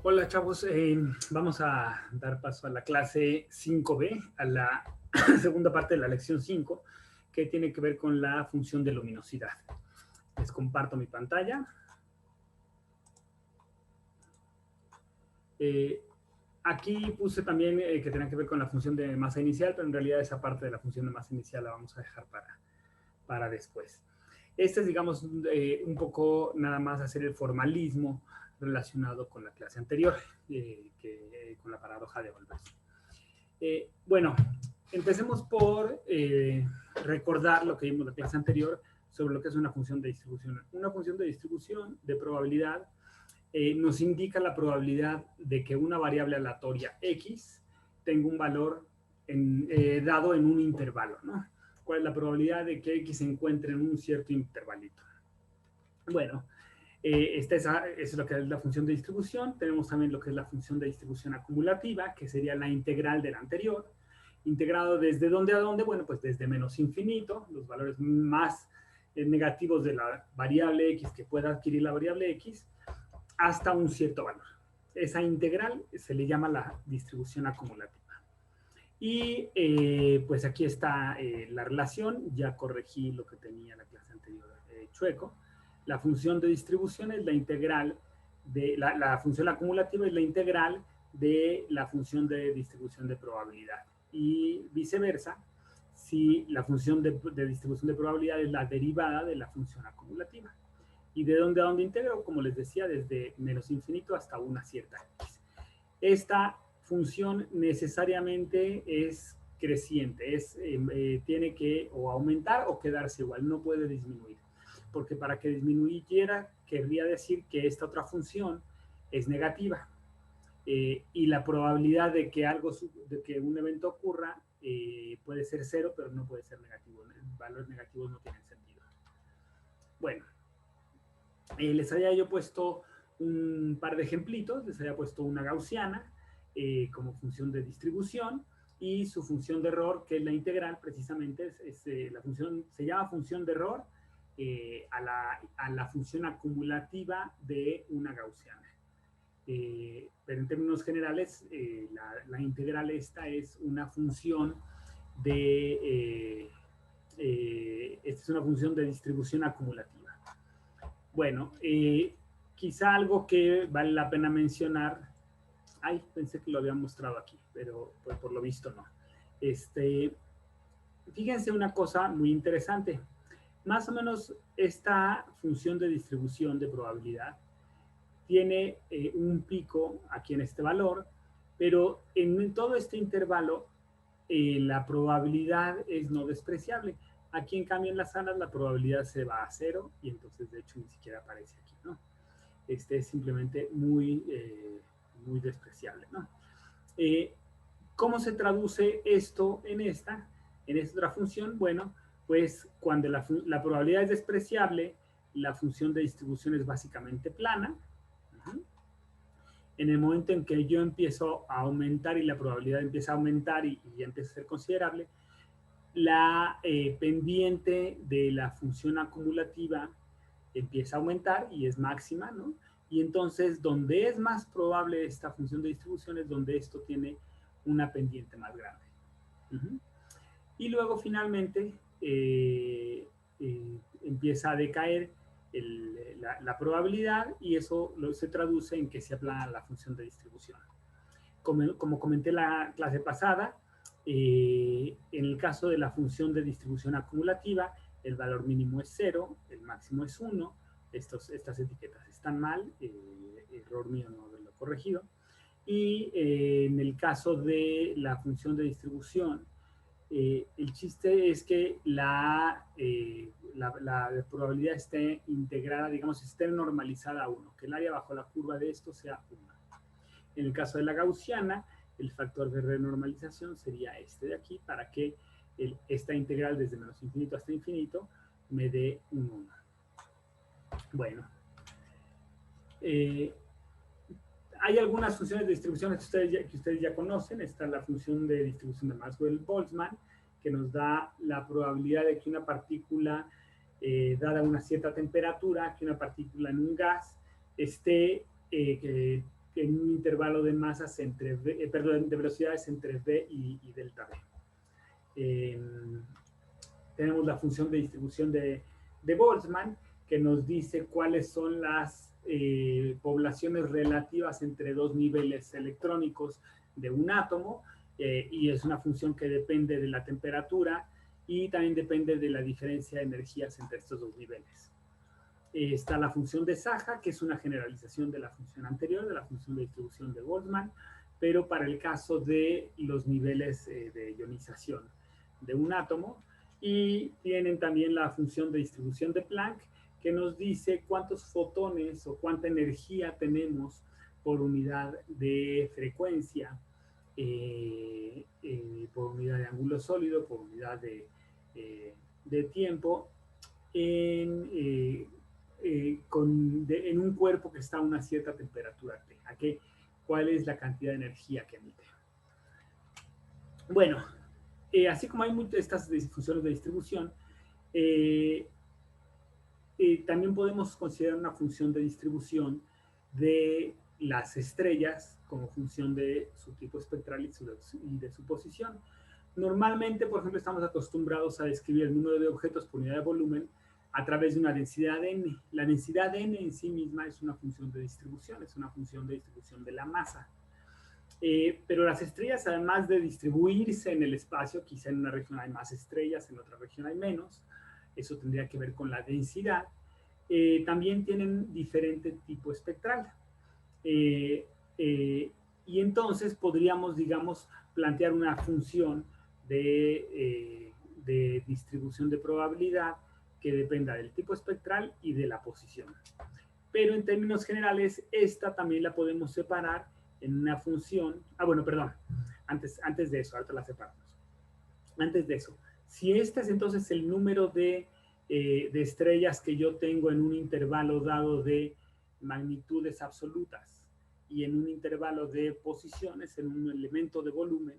Hola chavos, vamos a dar paso a la clase 5B, a la segunda parte de la lección 5, que tiene que ver con la función de luminosidad. Les comparto mi pantalla. Aquí puse también que tenía que ver con la función de masa inicial, pero en realidad esa parte de la función de masa inicial la vamos a dejar para después. Este es, digamos, un poco nada más hacer el formalismo relacionado con la clase anterior, con la paradoja de Olbers. Bueno, empecemos por recordar lo que vimos en la clase anterior sobre lo que es una función de distribución. Una función de distribución de probabilidad nos indica la probabilidad de que una variable aleatoria X tenga un valor dado en un intervalo, ¿no? ¿Cuál es la probabilidad de que X se encuentre en un cierto intervalito? Bueno, es lo que es la función de distribución. Tenemos también lo que es la función de distribución acumulativa, que sería la integral del anterior. Integrado desde dónde a dónde, bueno, pues desde menos infinito, los valores más negativos de la variable X que pueda adquirir la variable X, hasta un cierto valor. Esa integral se le llama la distribución acumulativa. Y pues aquí está la relación, ya corregí lo que tenía la clase anterior chueco. La función de distribución es la integral de la función acumulativa es la integral de la función de distribución de probabilidad. Y viceversa, si la función de distribución de probabilidad es la derivada de la función acumulativa. ¿Y de dónde a dónde integro? Como les decía, desde menos infinito hasta una cierta x. Esta función necesariamente es creciente, tiene que o aumentar o quedarse igual, no puede disminuir. Porque para que disminuyera, querría decir que esta otra función es negativa. Y la probabilidad de que un evento ocurra puede ser cero, pero no puede ser negativo. Valores negativos no tienen sentido. Bueno, les había yo puesto un par de ejemplitos, les había puesto una gaussiana como función de distribución y su función de error, que es la integral, precisamente la función, se llama función de error a la función acumulativa de una gaussiana. Pero en términos generales, la integral esta es una función esta es una función de distribución acumulativa. Bueno, quizá algo que vale la pena mencionar. Ay, pensé que lo había mostrado aquí, pero pues, por lo visto no. Fíjense una cosa muy interesante. Más o menos esta función de distribución de probabilidad tiene un pico aquí en este valor, pero en todo este intervalo la probabilidad es no despreciable. Aquí, en cambio, en las salas la probabilidad se va a cero y entonces, de hecho, ni siquiera aparece aquí, ¿no? Es simplemente muy despreciable, ¿no? ¿Cómo se traduce esto en esta otra función? Bueno, pues cuando la probabilidad es despreciable, la función de distribución es básicamente plana. En el momento en que yo empiezo a aumentar y la probabilidad empieza a aumentar y empieza a ser considerable, la pendiente de la función acumulativa empieza a aumentar y es máxima, ¿no? Y entonces, donde es más probable esta función de distribución es donde esto tiene una pendiente más grande. Y luego, finalmente, empieza a decaer la probabilidad y eso se traduce en que se aplana la función de distribución. Como comenté la clase pasada, en el caso de la función de distribución acumulativa, el valor mínimo es 0, el máximo es 1. Estas etiquetas están mal, error mío no haberlo corregido. Y en el caso de la función de distribución, el chiste es que la probabilidad esté integrada, digamos, esté normalizada a 1, que el área bajo la curva de esto sea 1. En el caso de la gaussiana, el factor de renormalización sería este de aquí, para que esta integral desde menos infinito hasta infinito me dé un 1. Bueno, hay algunas funciones de distribución que ustedes ya conocen. Está la función de distribución de Maxwell-Boltzmann, que nos da la probabilidad de que una partícula, dada una cierta temperatura, que una partícula en un gas esté en un intervalo de masas entre v, perdón, de velocidades entre v y delta v. Tenemos la función de distribución de Boltzmann, que nos dice cuáles son las poblaciones relativas entre dos niveles electrónicos de un átomo, y es una función que depende de la temperatura y también depende de la diferencia de energías entre estos dos niveles. Está la función de Saja, que es una generalización de la función anterior, de la función de distribución de Boltzmann, pero para el caso de los niveles de ionización de un átomo. Y tienen también la función de distribución de Planck, que nos dice cuántos fotones o cuánta energía tenemos por unidad de frecuencia, por unidad de ángulo sólido, por unidad de tiempo, en un cuerpo que está a una cierta temperatura T. ¿Cuál es la cantidad de energía que emite? Bueno, así como hay estas funciones de distribución, también podemos considerar una función de distribución de las estrellas como función de su tipo espectral y de su posición. Normalmente, por ejemplo, estamos acostumbrados a describir el número de objetos por unidad de volumen a través de una densidad n. La densidad n en sí misma es una función de distribución, es una función de distribución de la masa. Pero las estrellas, además de distribuirse en el espacio, quizá en una región hay más estrellas, en otra región hay menos, eso tendría que ver con la densidad, también tienen diferente tipo espectral. Y entonces podríamos, digamos, plantear una función de distribución de probabilidad que dependa del tipo espectral y de la posición. Pero en términos generales, esta también la podemos separar en una función, bueno, perdón, antes de eso, ahorita la separamos. Antes de eso, si este es entonces el número de estrellas que yo tengo en un intervalo dado de magnitudes absolutas y en un intervalo de posiciones, en un elemento de volumen,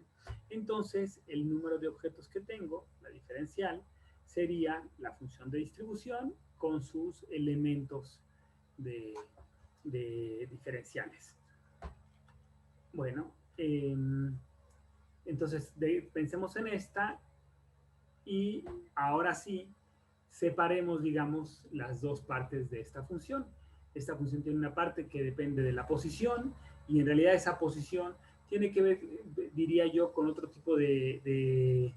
entonces el número de objetos que tengo, la diferencial, sería la función de distribución con sus elementos de diferenciales. Bueno, entonces pensemos en esta y ahora sí separemos, digamos, las dos partes de esta función. Esta función tiene una parte que depende de la posición y en realidad esa posición tiene que ver, diría yo, con otro tipo de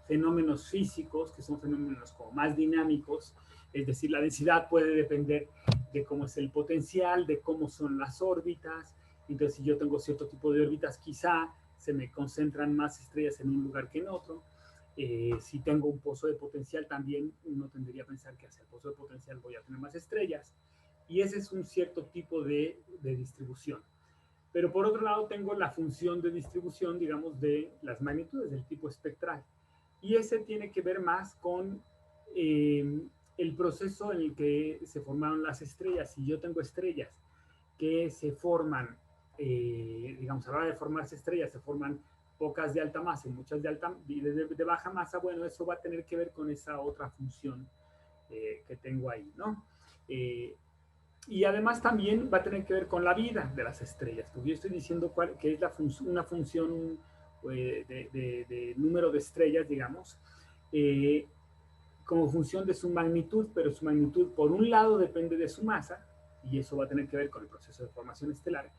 fenómenos físicos, que son fenómenos como más dinámicos, es decir, la densidad puede depender de cómo es el potencial, de cómo son las órbitas. Entonces, si yo tengo cierto tipo de órbitas, quizá se me concentran más estrellas en un lugar que en otro. Si tengo un pozo de potencial, también uno tendría que pensar que hacia el pozo de potencial voy a tener más estrellas. Y ese es un cierto tipo de distribución. Pero por otro lado tengo la función de distribución, digamos, de las magnitudes del tipo espectral. Y ese tiene que ver más con el proceso en el que se formaron las estrellas. Si yo tengo estrellas que se forman, digamos, a la hora de formarse estrellas, se forman pocas de alta masa y muchas de baja masa, bueno, eso va a tener que ver con esa otra función que tengo ahí, ¿no? Y además también va a tener que ver con la vida de las estrellas, porque yo estoy diciendo que es una función de número de estrellas, digamos, como función de su magnitud, pero su magnitud por un lado depende de su masa, y eso va a tener que ver con el proceso de formación estelar,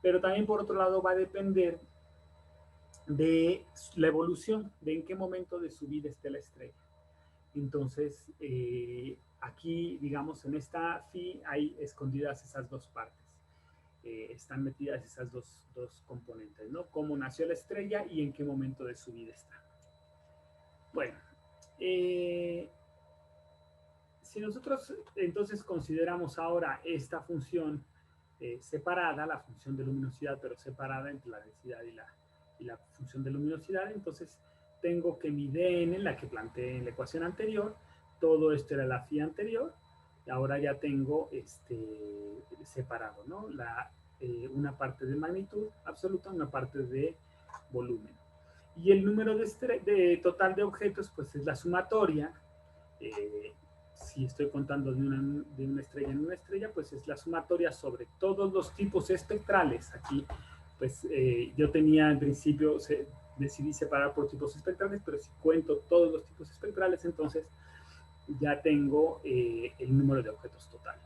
pero también por otro lado va a depender de la evolución, de en qué momento de su vida esté la estrella. Entonces, aquí, digamos, en esta phi hay escondidas esas dos partes. Están metidas esas dos componentes, ¿no? Cómo nació la estrella y en qué momento de su vida está. Bueno, si nosotros entonces consideramos ahora esta función separada, la función de luminosidad, pero separada entre la densidad y la función de luminosidad, entonces tengo que mi dn, la que planteé en la ecuación anterior, todo esto era la phi anterior, y ahora ya tengo separado, ¿no? Una parte de magnitud absoluta, una parte de volumen. Y el número total de objetos, pues es la sumatoria si estoy contando de una estrella en una estrella, pues es la sumatoria sobre todos los tipos espectrales. Aquí, pues yo tenía en principio, decidí separar por tipos espectrales, pero si cuento todos los tipos espectrales, entonces ya tengo el número de objetos total.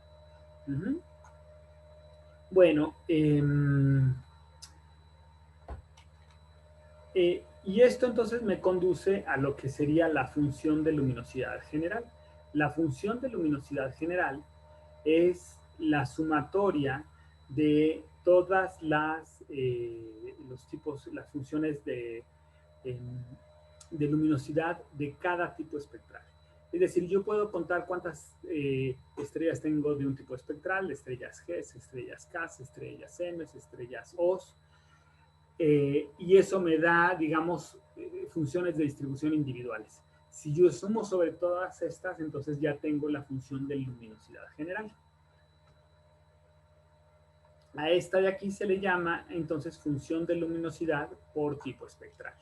Bueno, y esto entonces me conduce a lo que sería la función de luminosidad general. La función de luminosidad general es la sumatoria de todas las las funciones de luminosidad de cada tipo espectral. Es decir, yo puedo contar cuántas estrellas tengo de un tipo espectral, estrellas G, estrellas K, estrellas M, estrellas O, y eso me da, digamos, funciones de distribución individuales. Si yo sumo sobre todas estas, entonces ya tengo la función de luminosidad general. A esta de aquí se le llama entonces función de luminosidad por tipo espectral.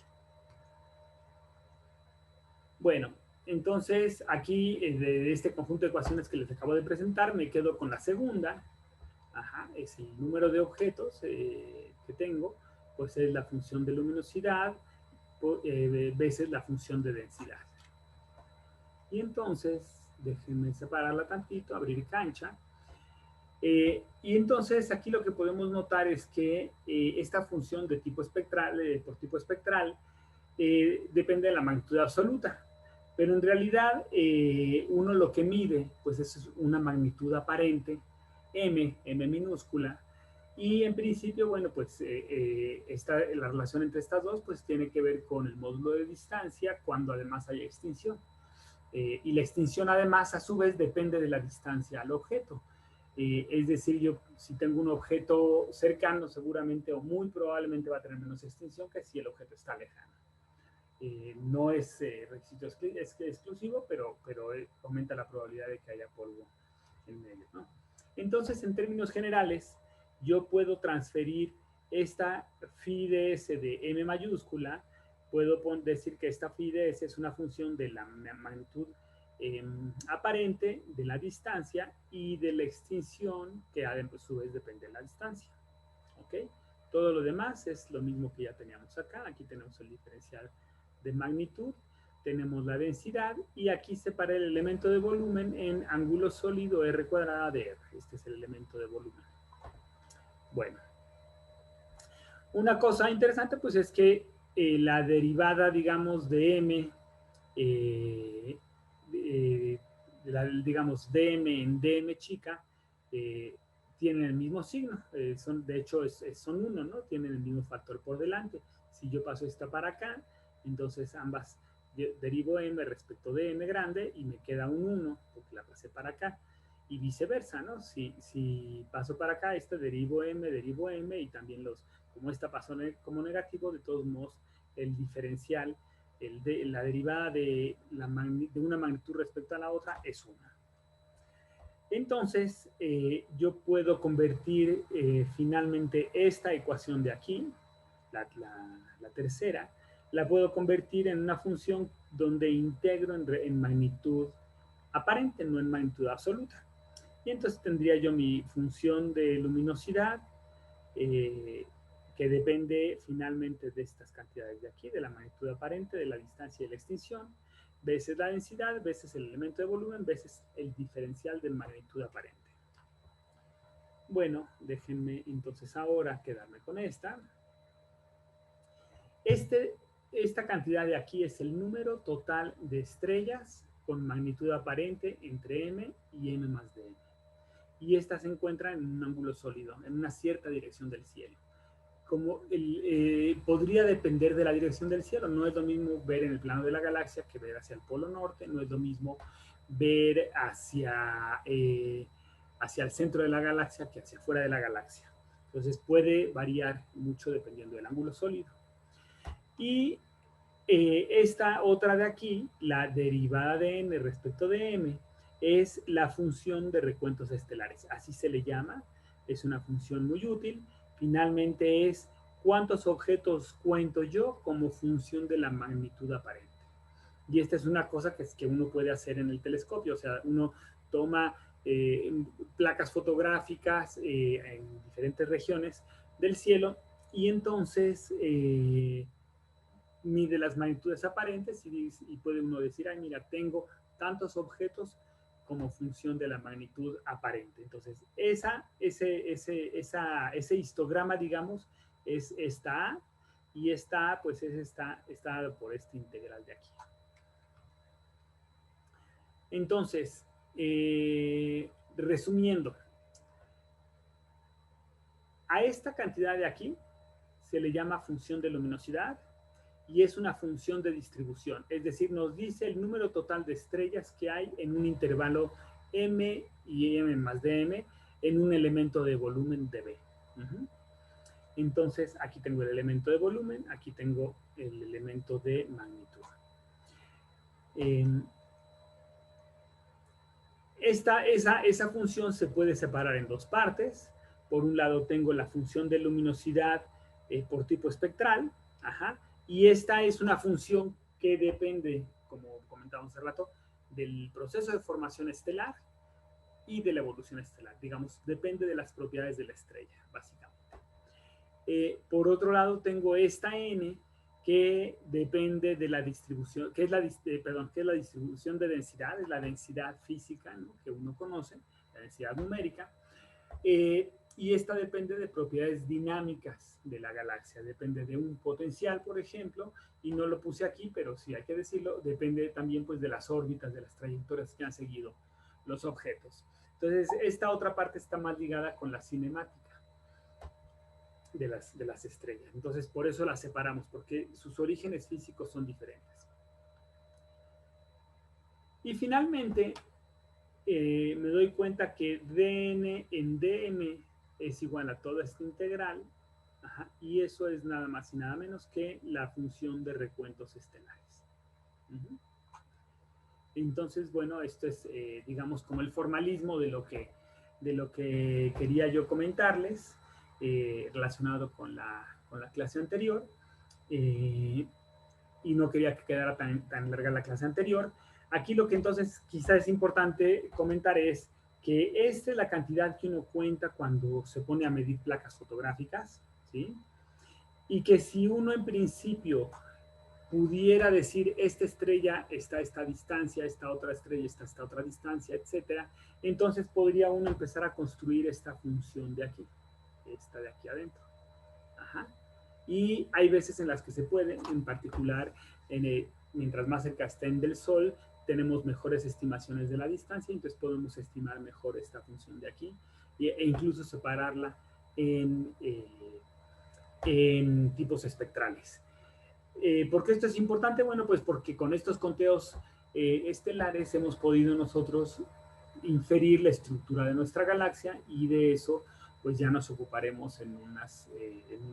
Bueno, entonces aquí de este conjunto de ecuaciones que les acabo de presentar, me quedo con la segunda. Ajá, es el número de objetos que tengo, pues es la función de luminosidad veces la función de densidad. Y entonces, déjenme separarla tantito, abrir cancha. Y entonces aquí lo que podemos notar es que esta función de tipo espectral, por tipo espectral, depende de la magnitud absoluta. Pero en realidad uno lo que mide pues es una magnitud aparente, m minúscula, y en principio, bueno, pues la relación entre estas dos pues tiene que ver con el módulo de distancia cuando además hay extinción. Y la extinción además a su vez depende de la distancia al objeto. Es decir, yo si tengo un objeto cercano seguramente o muy probablemente va a tener menos extinción que si el objeto está lejano. No es requisito exclusivo, pero aumenta la probabilidad de que haya polvo en medio, ¿no? Entonces, en términos generales, yo puedo transferir esta phi de s de m mayúscula, puedo decir que esta phi de s es una función de la magnitud aparente, de la distancia y de la extinción, que a su vez depende de la distancia. ¿Ok? Todo lo demás es lo mismo que ya teníamos acá. Aquí tenemos el diferencial de magnitud, tenemos la densidad y aquí separé el elemento de volumen en ángulo sólido r cuadrada de r. Este es el elemento de volumen. Bueno, una cosa interesante pues es que la derivada, digamos, de m, digamos, dm en dm chica, tienen el mismo signo, de hecho son uno, ¿no? Tienen el mismo factor por delante. Si yo paso esta para acá, entonces ambas derivo m respecto de m grande y me queda un 1 porque la pasé para acá. Y viceversa, ¿no? Si paso para acá, derivo m y también como esta pasó como negativo, de todos modos el diferencial, la derivada de una magnitud respecto a la otra es 1. Entonces, yo puedo convertir finalmente esta ecuación de aquí, la tercera, la puedo convertir en una función donde integro en magnitud aparente, no en magnitud absoluta. Y entonces tendría yo mi función de luminosidad, que depende finalmente de estas cantidades de aquí, de la magnitud aparente, de la distancia y la extinción, veces la densidad, veces el elemento de volumen, veces el diferencial de magnitud aparente. Bueno, déjenme entonces ahora quedarme con esta. Esta cantidad de aquí es el número total de estrellas con magnitud aparente entre m y m más de m. Y esta se encuentra en un ángulo sólido, en una cierta dirección del cielo. Como podría depender de la dirección del cielo, no es lo mismo ver en el plano de la galaxia que ver hacia el polo norte, no es lo mismo ver hacia el centro de la galaxia que hacia afuera de la galaxia. Entonces puede variar mucho dependiendo del ángulo sólido. Y esta otra de aquí, la derivada de n respecto de m, es la función de recuentos estelares. Así se le llama, es una función muy útil. Finalmente cuántos objetos cuento yo como función de la magnitud aparente. Y esta es una cosa que uno puede hacer en el telescopio, o sea, uno toma placas fotográficas en diferentes regiones del cielo y entonces mide las magnitudes aparentes y puede uno decir, ay, mira, tengo tantos objetos como función de la magnitud aparente. Entonces, ese histograma, digamos, es esta A, y esta A, pues está dado por este integral de aquí. Entonces, resumiendo, a esta cantidad de aquí se le llama función de luminosidad y es una función de distribución, es decir, nos dice el número total de estrellas que hay en un intervalo m y m más dm en un elemento de volumen dB. Entonces, aquí tengo el elemento de volumen, aquí tengo el elemento de magnitud. Esa función se puede separar en dos partes. Por un lado tengo la función de luminosidad por tipo espectral, y esta es una función que depende, como comentábamos hace rato, del proceso de formación estelar y de la evolución estelar. Digamos, depende de las propiedades de la estrella, básicamente. Por otro lado, tengo esta n que depende de la distribución, que es la distribución de densidad, es la densidad física, ¿no?, que uno conoce, la densidad numérica, y esta depende de propiedades dinámicas de la galaxia, depende de un potencial, por ejemplo, y no lo puse aquí, pero sí hay que decirlo, depende también pues de las órbitas, de las trayectorias que han seguido los objetos. Entonces, esta otra parte está más ligada con la cinemática de las estrellas. Entonces, por eso las separamos, porque sus orígenes físicos son diferentes. Y finalmente, me doy cuenta que dn en dm es igual a toda esta integral, y eso es nada más y nada menos que la función de recuentos estelares. Entonces, bueno, esto es, digamos, como el formalismo de lo que quería yo comentarles. Relacionado con la clase anterior, y no quería que quedara tan larga la clase anterior. Aquí lo que entonces quizás es importante comentar es que esta es la cantidad que uno cuenta cuando se pone a medir placas fotográficas, ¿sí? Y que si uno en principio pudiera decir, esta estrella está a esta distancia, esta otra estrella está a esta otra distancia, etcétera, entonces podría uno empezar a construir esta función de aquí, esta de aquí adentro. Y hay veces en las que se puede, en particular, mientras más cerca estén del Sol, tenemos mejores estimaciones de la distancia, entonces podemos estimar mejor esta función de aquí e incluso separarla en tipos espectrales. ¿Por qué esto es importante? Bueno, pues porque con estos conteos estelares hemos podido nosotros inferir la estructura de nuestra galaxia, y de eso pues ya nos ocuparemos en una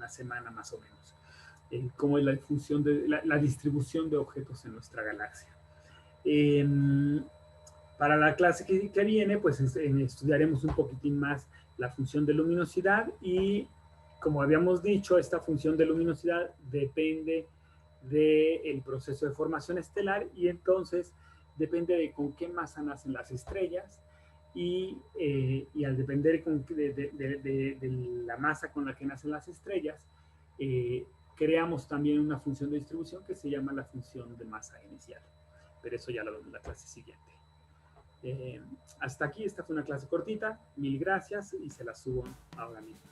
semana más o menos, cómo es la función de la distribución de objetos en nuestra galaxia. Para la clase que viene, pues estudiaremos un poquitín más la función de luminosidad, y como habíamos dicho, esta función de luminosidad depende del proceso de formación estelar, y entonces depende de con qué masa nacen las estrellas, y al depender de la masa con la que nacen las estrellas, creamos también una función de distribución que se llama la función de masa inicial, pero eso ya lo vemos en la clase siguiente. Hasta aquí, esta fue una clase cortita, mil gracias, y se la subo ahora mismo.